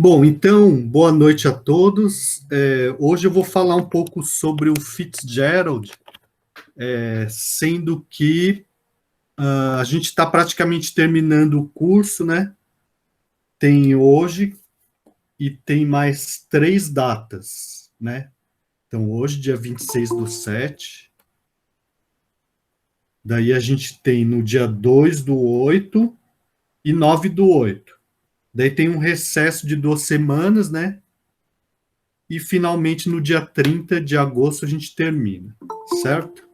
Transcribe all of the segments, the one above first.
Bom, então, boa noite a todos. Hoje eu vou falar um pouco sobre o Fitzgerald, sendo que a gente está praticamente terminando o curso, né? Tem hoje e tem mais 3 datas, né? Então, hoje, dia 26/7. Daí a gente tem no dia 2/8 e 9/8. Daí tem um recesso de 2 semanas, né? E finalmente no dia 30 de agosto a gente termina, certo?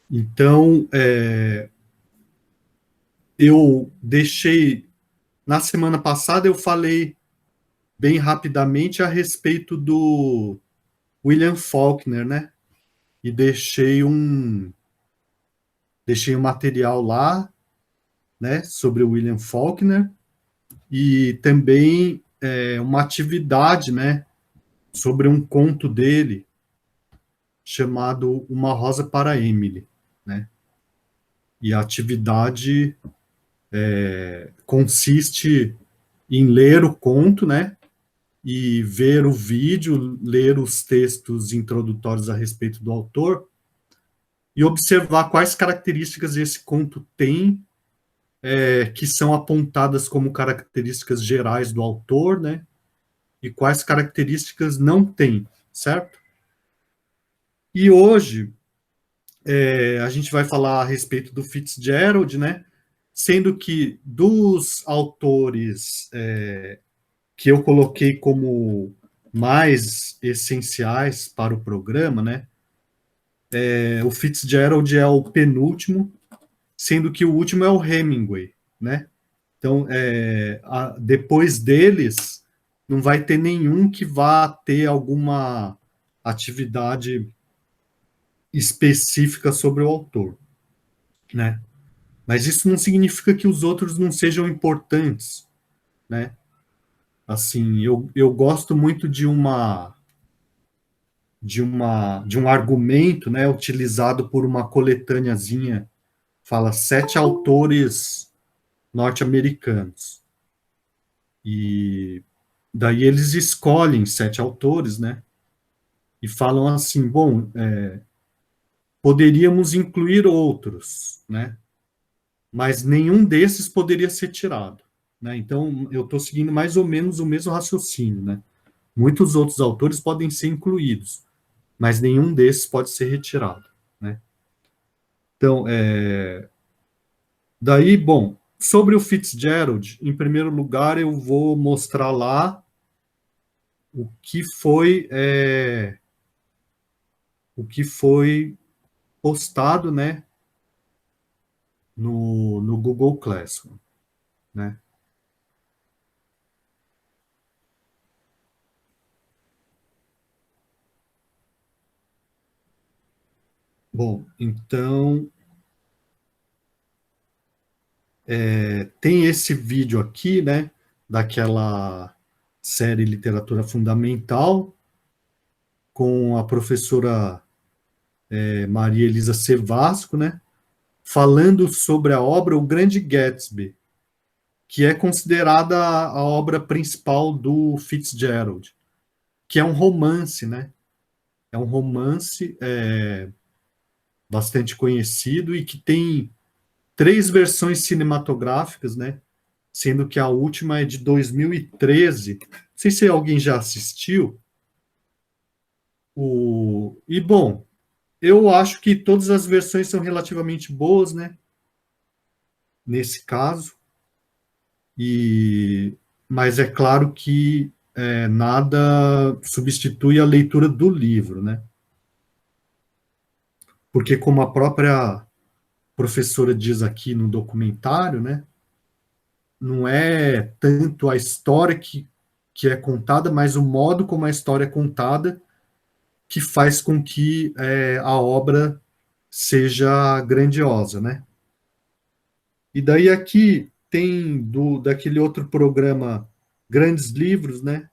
Então, eu deixei, na semana passada eu falei bem rapidamente a respeito do William Faulkner, né? E deixei um material lá, né, sobre o William Faulkner e também uma atividade, né, sobre um conto dele chamado Uma Rosa para Emily, né? E a atividade consiste em ler o conto, né? E ver o vídeo, ler os textos introdutórios a respeito do autor e observar quais características esse conto tem, que são apontadas como características gerais do autor, né? E quais características não tem, certo? E hoje a gente vai falar a respeito do Fitzgerald, né? Sendo que dos autores que eu coloquei como mais essenciais para o programa, né? O Fitzgerald é o penúltimo, sendo que o último é o Hemingway, né? Então, depois deles, não vai ter nenhum que vá ter alguma atividade específica sobre o autor, né? Mas isso não significa que os outros não sejam importantes, né? Assim, eu gosto muito de um argumento, né, utilizado por uma coletâneazinha, fala 7 autores norte-americanos. E daí eles escolhem 7 autores, né, e falam assim, bom, poderíamos incluir outros, né, mas nenhum desses poderia ser tirado, né. Então, eu estou seguindo mais ou menos o mesmo raciocínio, né. Muitos outros autores podem ser incluídos, mas nenhum desses pode ser retirado, né. Então, daí, bom, sobre o Fitzgerald, em primeiro lugar, eu vou mostrar lá o que foi postado, né, no Google Classroom, né. Bom, então, tem esse vídeo aqui, né, daquela série Literatura Fundamental, com a professora Maria Elisa Sevasco, né, falando sobre a obra O Grande Gatsby, que é considerada a obra principal do Fitzgerald, que é um romance, né? É um romance bastante conhecido e que tem 3 versões cinematográficas, né? Sendo que a última é de 2013. Não sei se alguém já assistiu. Bom, eu acho que todas as versões são relativamente boas, né? Nesse caso. Mas é claro que nada substitui a leitura do livro, né? Porque, como a própria professora diz aqui no documentário, né? Não é tanto a história que é contada, mas o modo como a história é contada que faz com que a obra seja grandiosa, né? E daí aqui tem daquele outro programa Grandes Livros, né?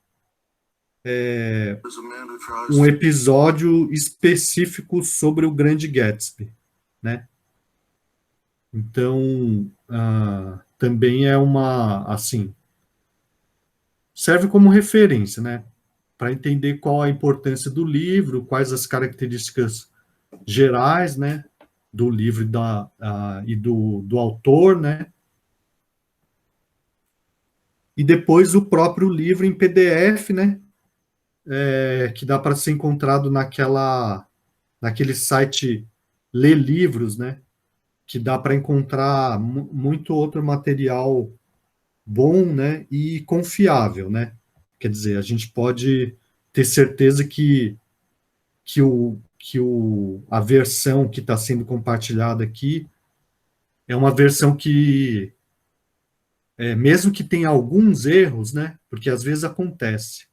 Um episódio específico sobre o Grande Gatsby, né? Então, também é uma, assim, serve como referência, né? Para entender qual a importância do livro, quais as características gerais, né? Do livro e do autor, né? E depois o próprio livro em PDF, né? Que dá para ser encontrado naquele site Lê Livros, né? Que dá para encontrar muito outro material bom, né? E confiável, né? Quer dizer, a gente pode ter certeza a versão que está sendo compartilhada aqui é uma versão que, mesmo que tenha alguns erros, né? Porque às vezes acontece.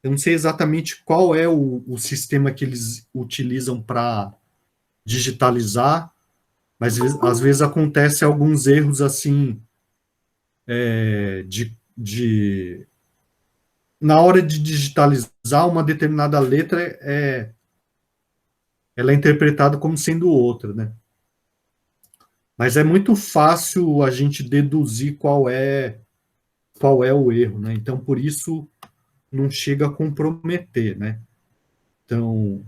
Eu não sei exatamente qual é o sistema que eles utilizam para digitalizar, mas às vezes acontece alguns erros assim, na hora de digitalizar uma determinada letra, ela é interpretada como sendo outra, né? Mas é muito fácil a gente deduzir qual é o erro, né? Então, por isso, não chega a comprometer, né? Então,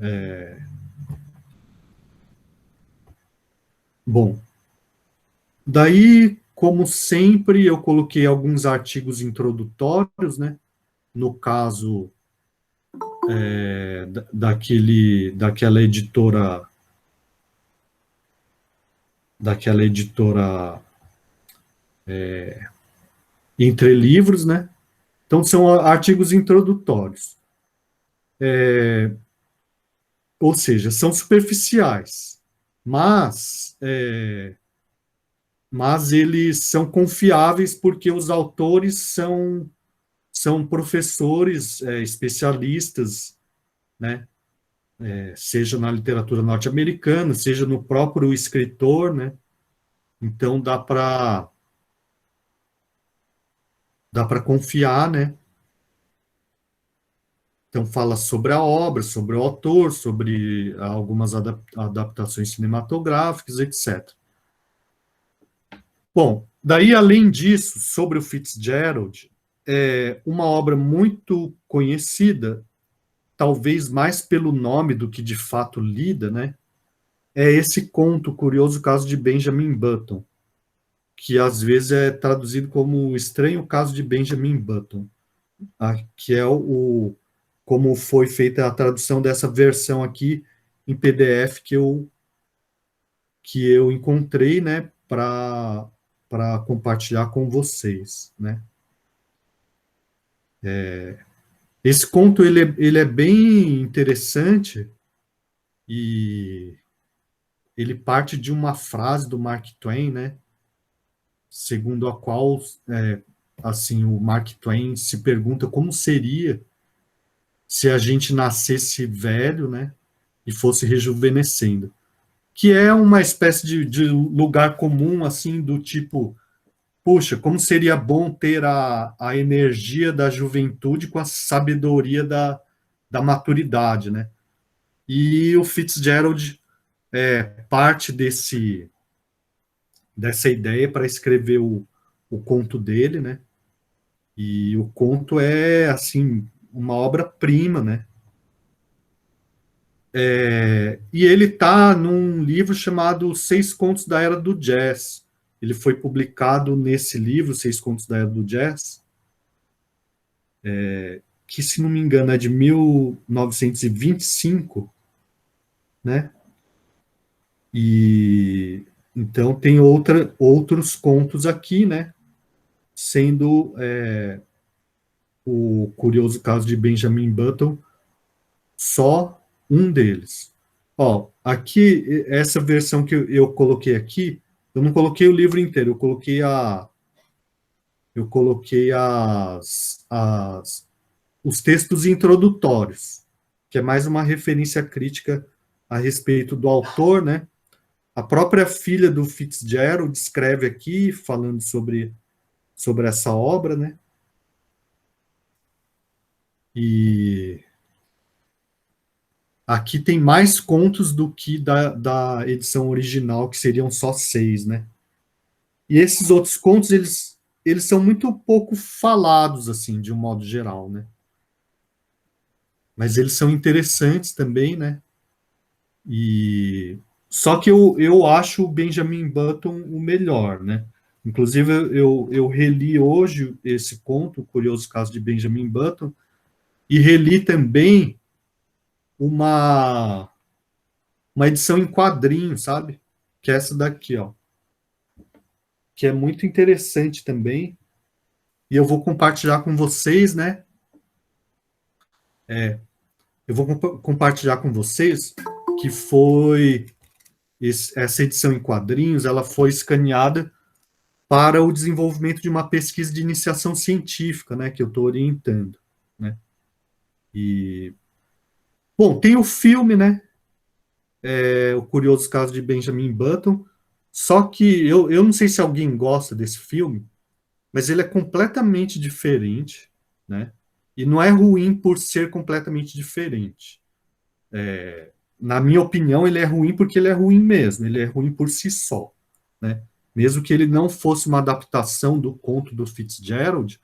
bom, daí, como sempre, eu coloquei alguns artigos introdutórios, né? No caso, daquela editora Entre Livros, né? Então, são artigos introdutórios. Ou seja, são superficiais, mas, mas eles são confiáveis porque os autores são professores, especialistas, né? Seja na literatura norte-americana, seja no próprio escritor, né? Então dá para confiar, né? Então fala sobre a obra, sobre o autor, sobre algumas adaptações cinematográficas, etc. Bom, daí além disso, sobre o Fitzgerald, uma obra muito conhecida, talvez mais pelo nome do que de fato lida, né? É esse conto, o Curioso Caso de Benjamin Button, que às vezes é traduzido como O Estranho Caso de Benjamin Button, que é como foi feita a tradução dessa versão aqui em PDF que eu encontrei, né, para compartilhar com vocês, né? Esse conto ele é bem interessante e ele parte de uma frase do Mark Twain, né, segundo a qual, assim, o Mark Twain se pergunta como seria se a gente nascesse velho, né, e fosse rejuvenescendo, que é uma espécie de lugar comum, assim, do tipo, puxa, como seria bom ter a energia da juventude com a sabedoria da maturidade, né? E o Fitzgerald parte dessa ideia para escrever o conto dele, né? E o conto é, assim, uma obra-prima, né? E ele está num livro chamado Seis Contos da Era do Jazz. Ele foi publicado nesse livro, Seis Contos da Era do Jazz, que, se não me engano, é de 1925, né? E então tem outros contos aqui, né? Sendo o Curioso Caso de Benjamin Button só um deles. Ó, aqui, essa versão que eu coloquei aqui, eu não coloquei o livro inteiro, eu coloquei os textos introdutórios, que é mais uma referência crítica a respeito do autor, né? A própria filha do Fitzgerald escreve aqui, falando sobre essa obra, né? E aqui tem mais contos do que da edição original, que seriam só 6, né? E esses outros contos, eles são muito pouco falados, assim, de um modo geral, né? Mas eles são interessantes também, né? E só que eu acho o Benjamin Button o melhor, né? Inclusive, eu reli hoje esse conto, O Curioso Caso de Benjamin Button, e reli também uma, uma edição em quadrinho, sabe? Que é essa daqui, ó. Que é muito interessante também. E eu vou compartilhar com vocês, né? Eu vou compartilhar com vocês que foi essa edição em quadrinhos, ela foi escaneada para o desenvolvimento de uma pesquisa de iniciação científica, né, que eu estou orientando, né? E bom, tem o filme, né? O Curioso Caso de Benjamin Button. Só que eu não sei se alguém gosta desse filme, mas ele é completamente diferente, né? E não é ruim por ser completamente diferente. Na minha opinião, ele é ruim porque ele é ruim mesmo, ele é ruim por si só, né? Mesmo que ele não fosse uma adaptação do conto do Fitzgerald,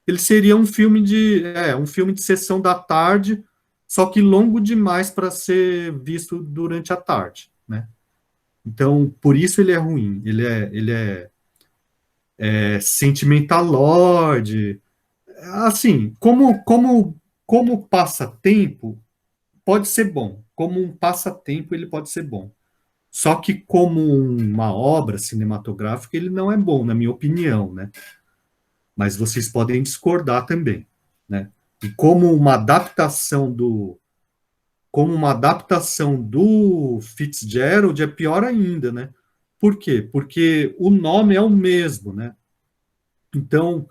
ele seria um filme de sessão da tarde, só que longo demais para ser visto durante a tarde, né? Então, por isso ele é ruim. É sentimentalorde. Assim, como passatempo, pode ser bom. Como um passatempo, ele pode ser bom. Só que como uma obra cinematográfica, ele não é bom, na minha opinião, né? Mas vocês podem discordar também, né? E como uma adaptação do Fitzgerald é pior ainda, né? Por quê? Porque o nome é o mesmo, né? Então,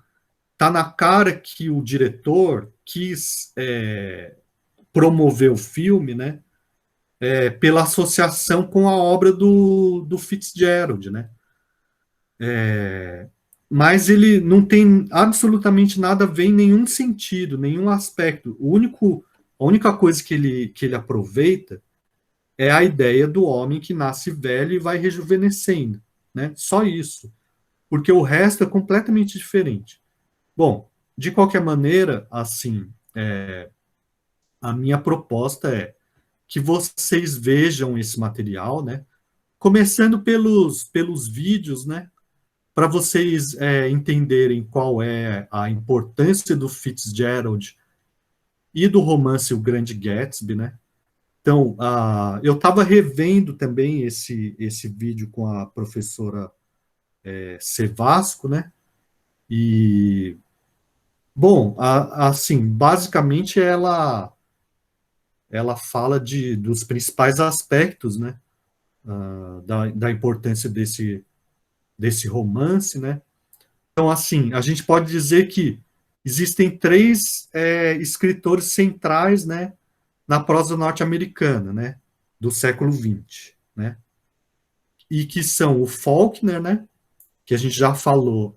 tá na cara que o diretor quis promover o filme, né? Pela associação com a obra do Fitzgerald, né? Mas ele não tem absolutamente nada a ver em nenhum sentido, nenhum aspecto. A única coisa que ele aproveita é a ideia do homem que nasce velho e vai rejuvenescendo, né? Só isso. Porque o resto é completamente diferente. Bom, de qualquer maneira, assim, a minha proposta é que vocês vejam esse material, né? Começando pelos vídeos, né? Para vocês entenderem qual é a importância do Fitzgerald e do romance O Grande Gatsby, né? Então, eu estava revendo também esse vídeo com a professora Sevasco, né? E, bom, assim, basicamente ela fala dos principais aspectos, né? Da importância desse romance, né? Então, assim, a gente pode dizer que existem três escritores centrais, né, na prosa norte-americana, né, do século XX, né, e que são o Faulkner, né, que a gente já falou,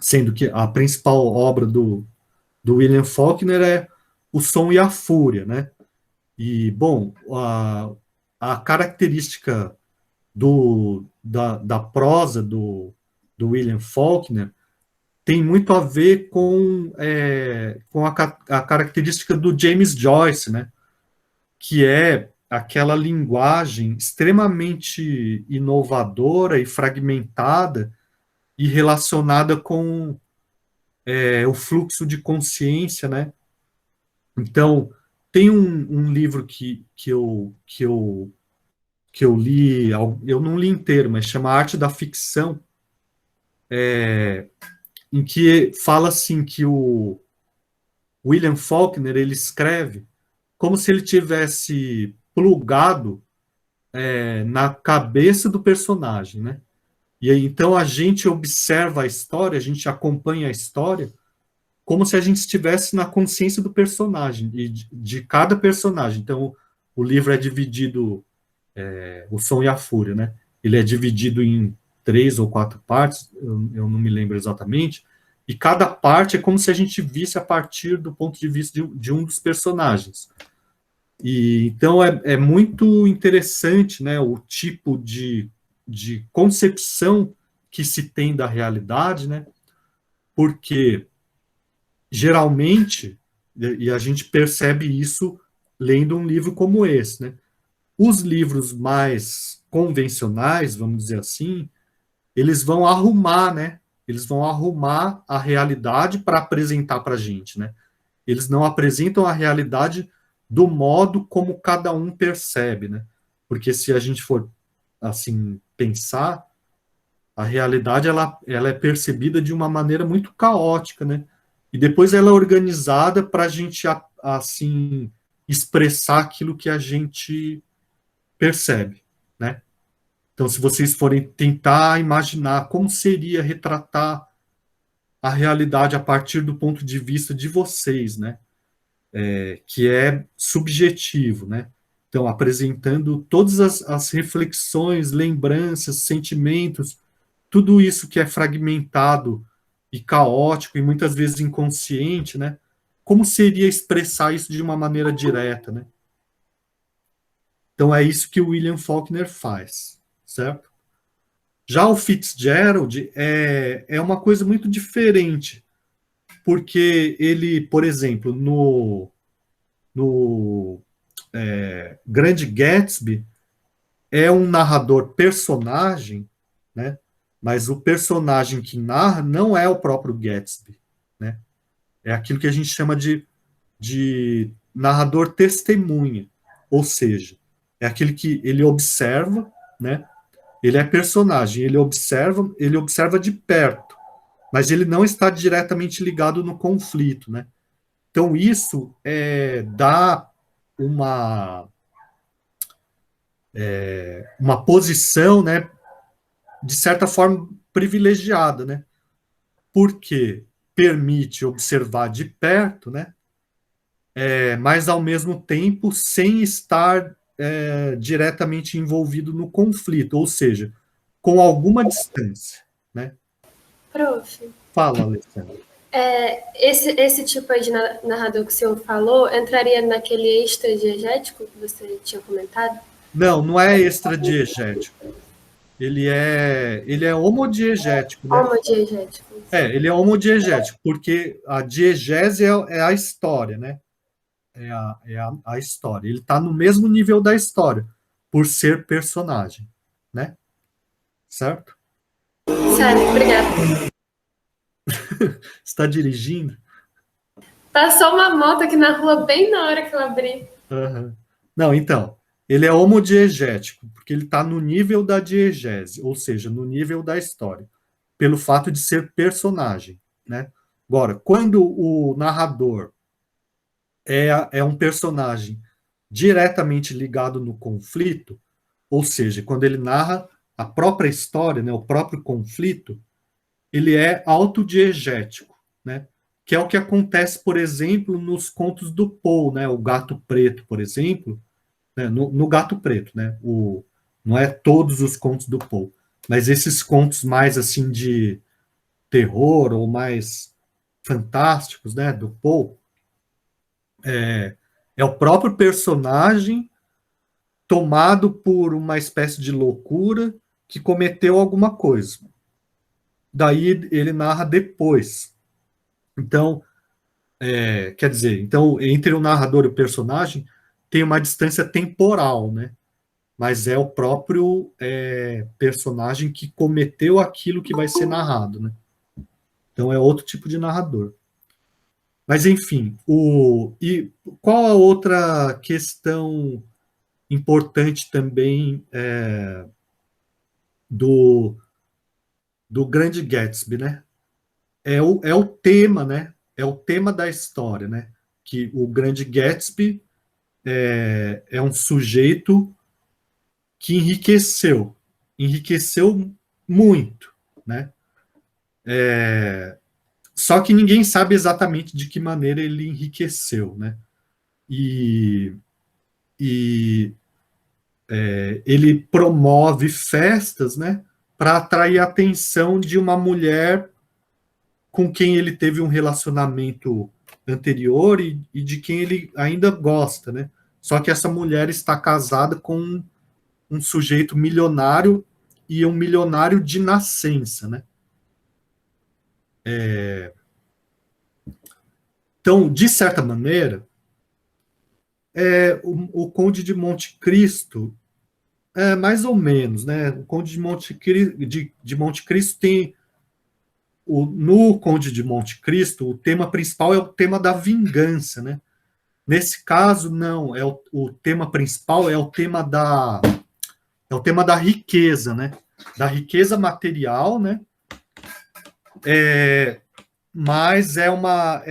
sendo que a principal obra do William Faulkner é O Som e a Fúria, né, e, bom, a característica da prosa do William Faulkner tem muito a ver com a característica do James Joyce, né? Que é aquela linguagem extremamente inovadora e fragmentada e relacionada com o fluxo de consciência, né? Então, tem um livro que eu li, eu não li inteiro, mas chama Arte da Ficção, em que fala assim que o William Faulkner ele escreve como se ele tivesse plugado na cabeça do personagem, né? E aí, então a gente observa a história, a gente acompanha a história como se a gente estivesse na consciência do personagem e de cada personagem. Então o livro é dividido, O Som e a Fúria, né? Ele é dividido em 3 ou 4 partes, eu não me lembro exatamente, e cada parte é como se a gente visse a partir do ponto de vista de um dos personagens. E então é muito interessante, né, o tipo de concepção que se tem da realidade, né? Porque geralmente, e a gente percebe isso lendo um livro como esse, né? Os livros mais convencionais, vamos dizer assim, eles vão arrumar, né? Eles vão arrumar a realidade para apresentar para a gente, né? Eles não apresentam a realidade do modo como cada um percebe, né? Porque se a gente for, assim, pensar, a realidade, ela é percebida de uma maneira muito caótica, né? E depois ela é organizada para a gente, assim, expressar aquilo que a gente percebe, né? Então, se vocês forem tentar imaginar como seria retratar a realidade a partir do ponto de vista de vocês, né? Que é subjetivo, né? Então, apresentando todas as reflexões, lembranças, sentimentos, tudo isso que é fragmentado e caótico e muitas vezes inconsciente, né? Como seria expressar isso de uma maneira direta, né? Então, é isso que o William Faulkner faz, certo? Já o Fitzgerald é uma coisa muito diferente, porque ele, por exemplo, no Grande Gatsby, é um narrador personagem, né? Mas o personagem que narra não é o próprio Gatsby, né? É aquilo que a gente chama de narrador testemunha, ou seja, é aquele que ele observa, né? Ele é personagem, ele observa de perto, mas ele não está diretamente ligado no conflito, né? Então isso dá uma uma posição, né, de certa forma privilegiada, né? Porque permite observar de perto, né? Mas ao mesmo tempo sem estar diretamente envolvido no conflito, ou seja, com alguma distância, né? Prof. Fala, Alessandra. Esse tipo aí de narrador que o senhor falou entraria naquele extra-diegético que você tinha comentado? Não, não é extradiegético. Ele é homodiegético, né? Homodiegético. Ele é homodiegético, porque a diegese é a história, né? A história. Ele está no mesmo nível da história, por ser personagem, né? Certo? Certo, obrigada. Está dirigindo? Passou uma moto aqui na rua bem na hora que eu abri. Uhum. Não, então, ele é homodiegético, porque ele está no nível da diegese, ou seja, no nível da história, pelo fato de ser personagem, né? Agora, quando o narrador é um personagem diretamente ligado no conflito, ou seja, quando ele narra a própria história, né, o próprio conflito, ele é autodiegético, né? Que é o que acontece, por exemplo, nos contos do Poe, né? O Gato Preto, por exemplo, né? No Gato Preto, né? Não é todos os contos do Poe, mas esses contos mais assim de terror ou mais fantásticos, né? Do Poe, é o próprio personagem tomado por uma espécie de loucura que cometeu alguma coisa. Daí ele narra depois. Então, quer dizer, então entre o narrador e o personagem tem uma distância temporal, né? Mas é o próprio personagem que cometeu aquilo que vai ser narrado, né? Então é outro tipo de narrador. Mas enfim, e qual a outra questão importante também do, do Grande Gatsby, né? É o tema, né? É o tema da história, né? Que o Grande Gatsby é um sujeito que enriqueceu muito, né? Só que ninguém sabe exatamente de que maneira ele enriqueceu, né? E, e ele promove festas, né? Para atrair a atenção de uma mulher com quem ele teve um relacionamento anterior e de quem ele ainda gosta, né? Só que essa mulher está casada com um sujeito milionário e um milionário de nascença, né? Então, de certa maneira, o Conde de Monte Cristo mais ou menos, né? O Conde de Monte Cristo tem no Conde de Monte Cristo, o tema principal é o tema da vingança, né? Nesse caso, não, o tema principal é o tema da riqueza, né? Da riqueza material, né? Mas é uma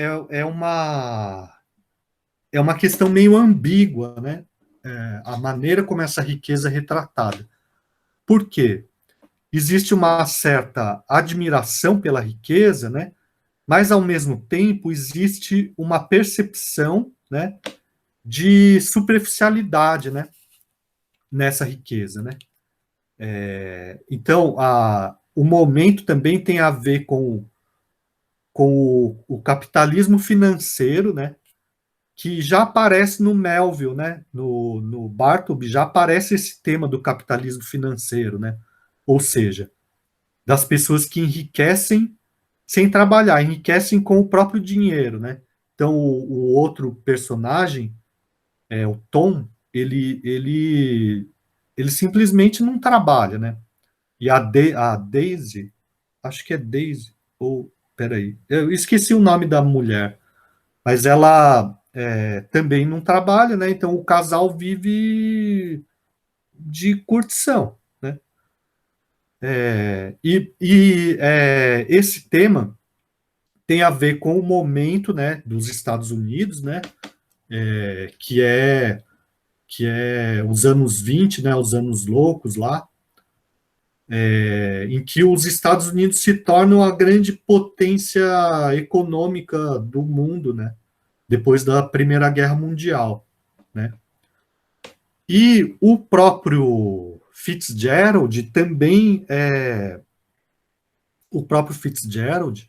questão meio ambígua, né? A maneira como essa riqueza é retratada. Por quê? Existe uma certa admiração pela riqueza, né? Mas ao mesmo tempo existe uma percepção, né, de superficialidade, né, nessa riqueza, né? Então, o momento também tem a ver com o capitalismo financeiro, né, que já aparece no Melville, né, no Bartleby, já aparece esse tema do capitalismo financeiro, né? Ou seja, das pessoas que enriquecem sem trabalhar, enriquecem com o próprio dinheiro, né? Então, o outro personagem, o Tom, ele simplesmente não trabalha, né? E a Daisy, acho que é Daisy, ou, peraí, eu esqueci o nome da mulher, mas ela também não trabalha, né? Então, o casal vive de curtição, né? Esse tema tem a ver com o momento, né, dos Estados Unidos, né, que é os anos 20, né, os anos loucos lá, em que os Estados Unidos se tornam a grande potência econômica do mundo, né, depois da Primeira Guerra Mundial, né. E o próprio Fitzgerald também o próprio Fitzgerald,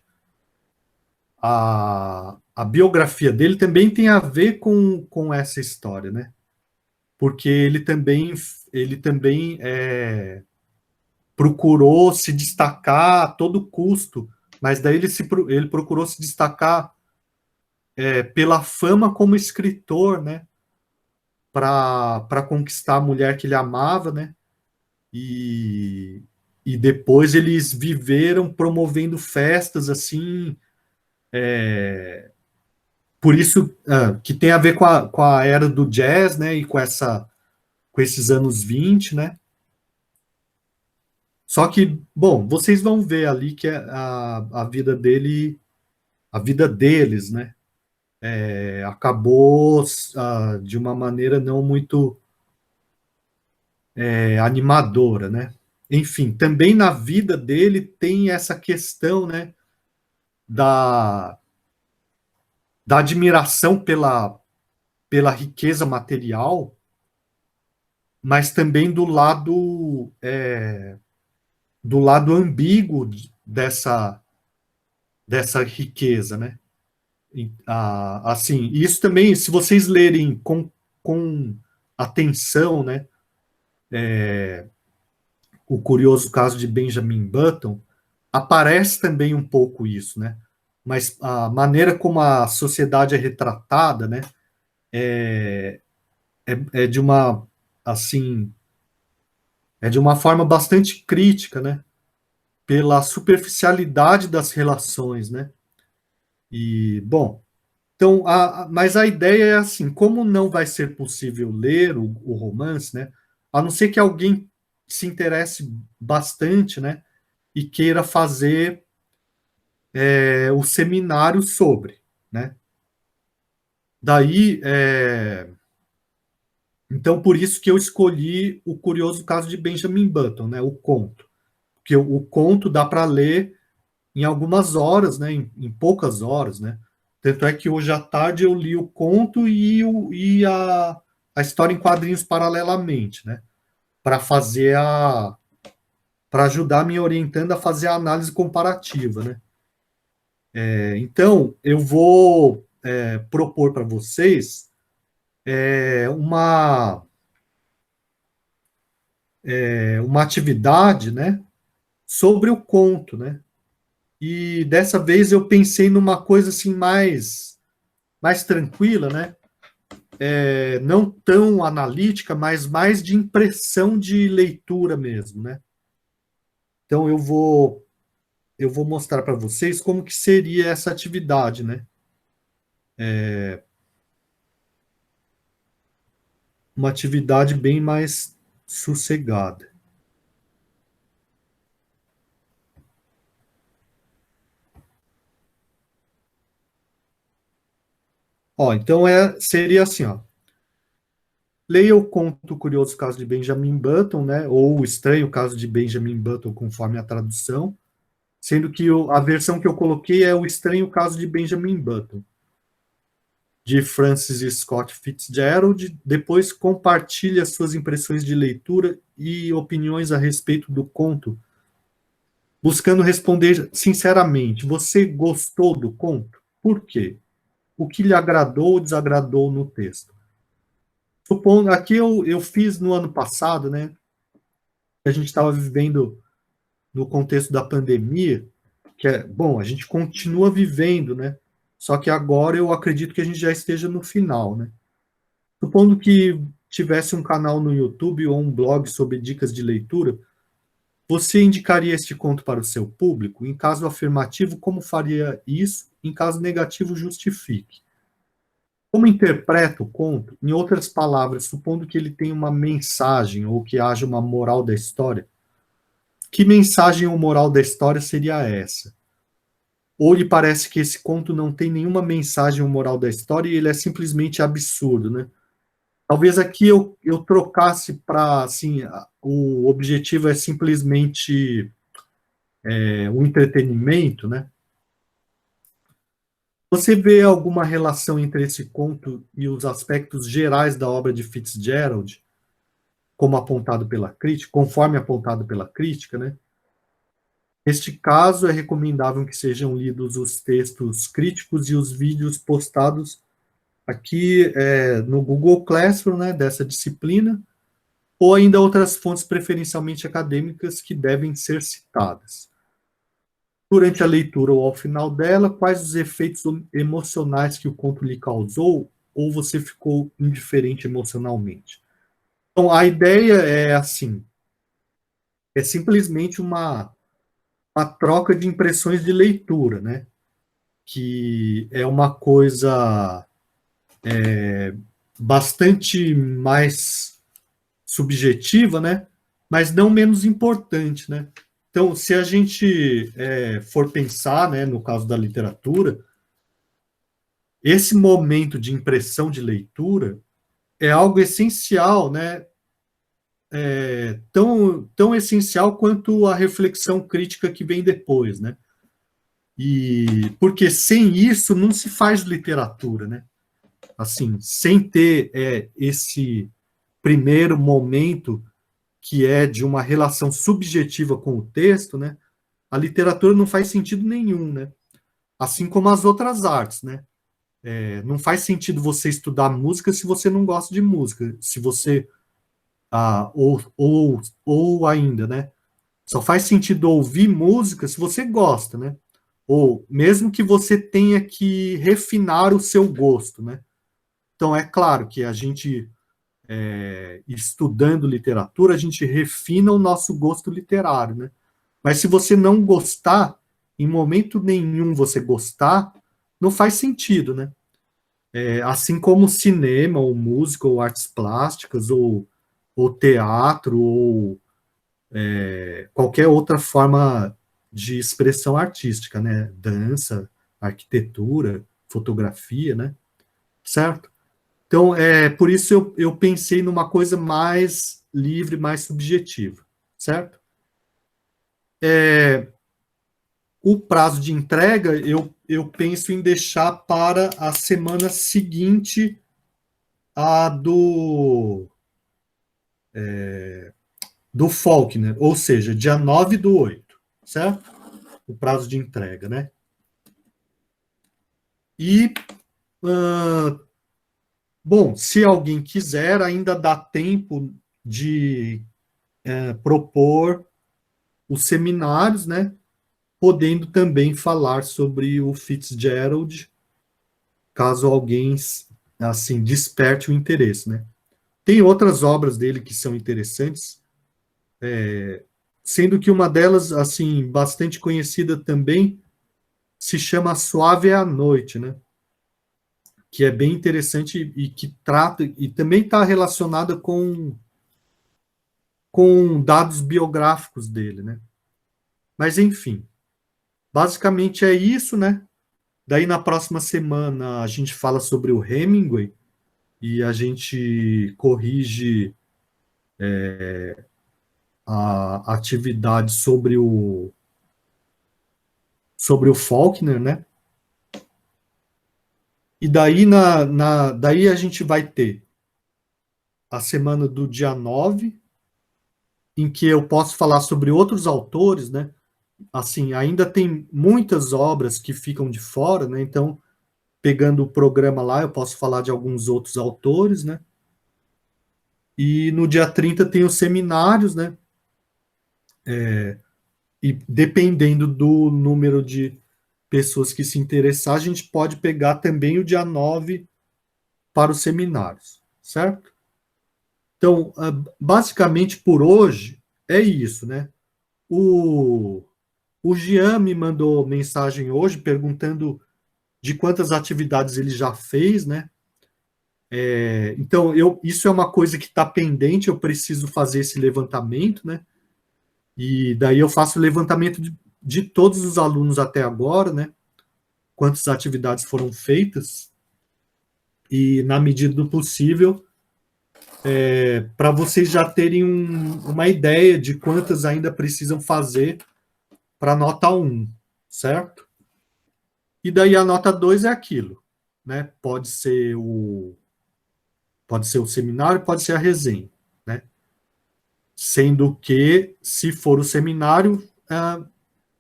a biografia dele também tem a ver com essa história, né? Porque ele também procurou se destacar a todo custo, mas daí ele procurou se destacar pela fama como escritor, né? Para conquistar a mulher que ele amava, né? E, e depois eles viveram promovendo festas assim, por isso que tem a ver com a era do jazz, né? E com esses anos 20, né? Só que, bom, vocês vão ver ali que a vida dele, a vida deles, né, acabou de uma maneira não muito animadora, né? Enfim, também na vida dele tem essa questão, né, da, da admiração pela riqueza material, mas também do lado ambíguo dessa riqueza, né? Assim, isso também, se vocês lerem com atenção, né, o curioso caso de Benjamin Button, aparece também um pouco isso, né? Mas a maneira como a sociedade é retratada, né, é de uma, assim, é de uma forma bastante crítica, né, pela superficialidade das relações, né? E, bom, então, mas a ideia é assim, como não vai ser possível ler o romance, né? A não ser que alguém se interesse bastante, né? E queira fazer o seminário sobre, né? Daí, então, por isso que eu escolhi o curioso caso de Benjamin Button, né? O conto. Porque o conto dá para ler em algumas horas, né? Em poucas horas, né? Tanto é que hoje à tarde eu li o conto e a história em quadrinhos paralelamente, né? Para fazer para ajudar me orientando a fazer a análise comparativa, né? Então eu vou propor para vocês uma uma atividade, né, sobre o conto, né? E dessa vez eu pensei numa coisa assim mais tranquila, né? Não tão analítica, mas mais de impressão de leitura mesmo, né? Então eu vou mostrar para vocês como que seria essa atividade, né? Uma atividade bem mais sossegada. Ó, então seria assim, ó. Leia o conto Curioso Caso de Benjamin Button, né? Ou o Estranho Caso de Benjamin Button, conforme a tradução, sendo que a versão que eu coloquei é O Estranho Caso de Benjamin Button, de Francis Scott Fitzgerald. Depois compartilhe as suas impressões de leitura e opiniões a respeito do conto, buscando responder sinceramente. Você gostou do conto? Por quê? O que lhe agradou ou desagradou no texto? Supondo, aqui eu fiz no ano passado, né? A gente estava vivendo no contexto da pandemia, que bom, a gente continua vivendo, né? Só que agora eu acredito que a gente já esteja no final, né? Supondo que tivesse um canal no YouTube ou um blog sobre dicas de leitura, você indicaria este conto para o seu público? Em caso afirmativo, como faria isso? Em caso negativo, justifique. Como interpreta o conto? Em outras palavras, supondo que ele tenha uma mensagem ou que haja uma moral da história, que mensagem ou moral da história seria essa? Ou lhe parece que esse conto não tem nenhuma mensagem ou moral da história e ele é simplesmente absurdo, né? Talvez aqui eu trocasse para, assim, o objetivo é simplesmente um entretenimento, né? Você vê alguma relação entre esse conto e os aspectos gerais da obra de Fitzgerald, como apontado pela crítica, conforme apontado pela crítica, né? Neste caso, é recomendável que sejam lidos os textos críticos e os vídeos postados aqui no Google Classroom, né, dessa disciplina, ou ainda outras fontes preferencialmente acadêmicas que devem ser citadas. Durante a leitura ou ao final dela, quais os efeitos emocionais que o conto lhe causou, ou você ficou indiferente emocionalmente? Então, a ideia é assim, é simplesmente uma troca de impressões de leitura, né? Que é uma coisa bastante mais subjetiva, né? Mas não menos importante, né? Então, se a gente for pensar, né, no caso da literatura, esse momento de impressão de leitura é algo essencial, né? Tão essencial quanto a reflexão crítica que vem depois, né? E porque sem isso não se faz literatura, né? Assim, sem ter esse primeiro momento que é de uma relação subjetiva com o texto, né? A literatura não faz sentido nenhum, né? Assim como as outras artes, né? Não faz sentido você estudar música se você não gosta de música, se você ou ainda, né? Só faz sentido ouvir música se você gosta, né? Ou mesmo que você tenha que refinar o seu gosto, né? Então é claro que a gente estudando literatura, a gente refina o nosso gosto literário, né? Mas se você não gostar, em momento nenhum você gostar, não faz sentido, né? Assim como cinema, ou música, ou artes plásticas, ou teatro, ou qualquer outra forma de expressão artística, né? Dança, arquitetura, fotografia, né? Certo? Então, por isso eu pensei numa coisa mais livre, mais subjetiva, certo? O prazo de entrega, eu penso em deixar para a semana seguinte a do Faulkner, ou seja, dia 9/8, certo? O prazo de entrega, né? E, uh, bom, se alguém quiser, ainda dá tempo de propor os seminários, né? Podendo também falar sobre o Fitzgerald, caso alguém assim desperte o interesse, né? Tem outras obras dele que são interessantes, sendo que uma delas, assim, bastante conhecida também, se chama Suave é a Noite, né? Que é bem interessante e que trata, e também está relacionada com dados biográficos dele, né? Mas, enfim, basicamente é isso, né? Daí, na próxima semana, a gente fala sobre o Hemingway e a gente corrige a atividade sobre o Faulkner, né? E daí, daí a gente vai ter a semana do dia 9, em que eu posso falar sobre outros autores, né? Assim, ainda tem muitas obras que ficam de fora, né? Então, pegando o programa lá, eu posso falar de alguns outros autores, né? E no dia 30 tem os seminários, né? E dependendo do número de pessoas que se interessar, a gente pode pegar também o dia 9 para os seminários, certo? Então, basicamente por hoje é isso, né? O, o Jean me mandou mensagem hoje perguntando de quantas atividades ele já fez, né? Então, isso é uma coisa que está pendente, eu preciso fazer esse levantamento, né? E daí eu faço o levantamento de todos os alunos até agora, né? Quantas atividades foram feitas, e na medida do possível, para vocês já terem uma ideia de quantas ainda precisam fazer para a nota 1, certo? E daí a nota 2 é aquilo, né? Pode ser o seminário, pode ser a resenha, né? Sendo que, se for o seminário,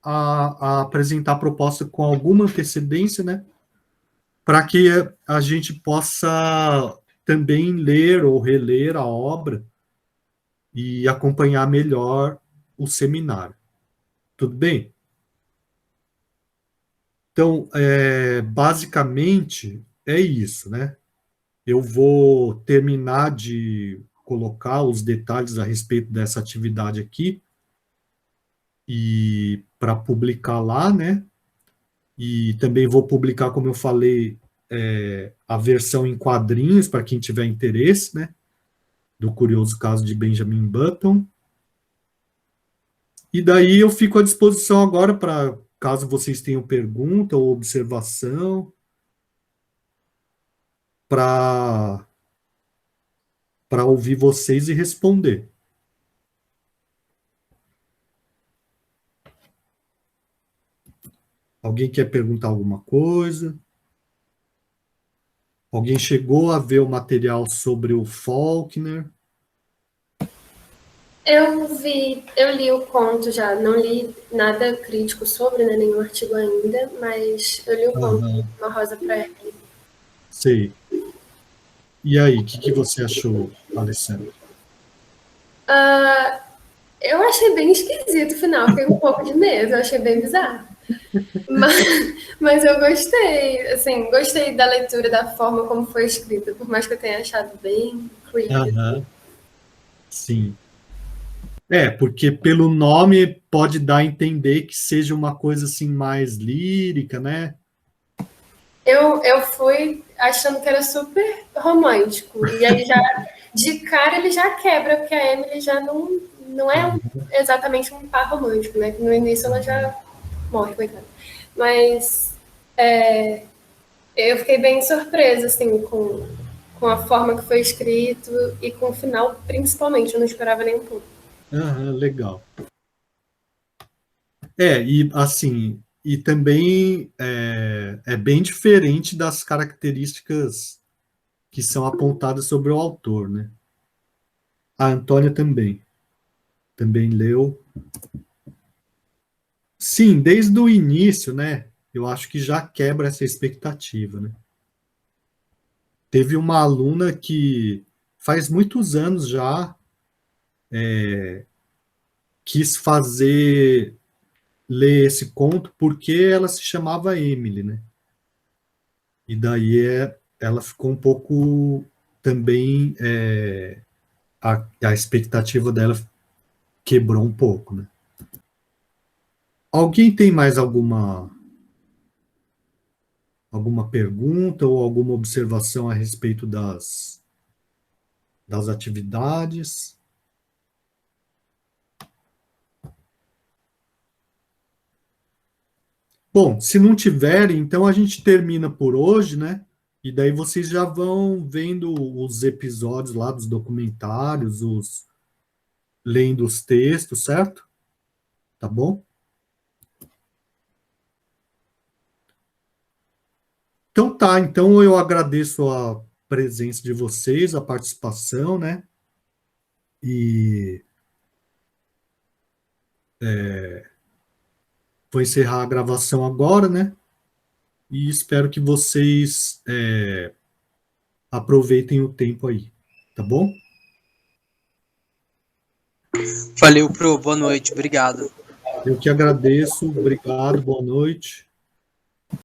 a apresentar a proposta com alguma antecedência, né? Para que a gente possa também ler ou reler a obra e acompanhar melhor o seminário. Tudo bem? Então, basicamente, é isso, né? Eu vou terminar de colocar os detalhes a respeito dessa atividade aqui e para publicar lá, né? E também vou publicar, como eu falei, a versão em quadrinhos para quem tiver interesse, né? Do curioso caso de Benjamin Button. E daí eu fico à disposição agora para caso vocês tenham pergunta ou observação, para ouvir vocês e responder. Alguém quer perguntar alguma coisa? Alguém chegou a ver o material sobre o Faulkner? Eu li o conto já, não li nada crítico sobre, né, nenhum artigo ainda, mas eu li o conto, Uma Rosa para Ele. Sei. E aí, o que você achou, Alessandro? Eu achei bem esquisito o final, fiquei com um pouco de medo, eu achei bem bizarro. Mas eu gostei, assim, gostei da leitura, da forma como foi escrita, por mais que eu tenha achado bem creepy. Aham, sim. Porque pelo nome pode dar a entender que seja uma coisa assim mais lírica, né? Eu fui achando que era super romântico, e aí já, de cara, ele já quebra, porque a Emily já não é exatamente um par romântico, né? No início ela já morre, coitada. Mas eu fiquei bem surpresa, assim, com a forma que foi escrito e com o final, principalmente. Eu não esperava nem um pouco. Aham, legal. E assim, e também é bem diferente das características que são apontadas sobre o autor, né? A Antônia também leu. Sim, desde o início, né? Eu acho que já quebra essa expectativa, né? Teve uma aluna que faz muitos anos já quis ler esse conto porque ela se chamava Emily, né? E daí ela ficou um pouco também, a expectativa dela quebrou um pouco, né? Alguém tem mais alguma pergunta ou alguma observação a respeito das atividades? Bom, se não tiverem, então a gente termina por hoje, né? E daí vocês já vão vendo os episódios lá dos documentários, lendo os textos, certo? Tá bom? Então tá, então eu agradeço a presença de vocês, a participação, né? E vou encerrar a gravação agora, né? E espero que vocês aproveitem o tempo aí, tá bom? Valeu, Pro. Boa noite. Obrigado. Eu que agradeço, obrigado, boa noite.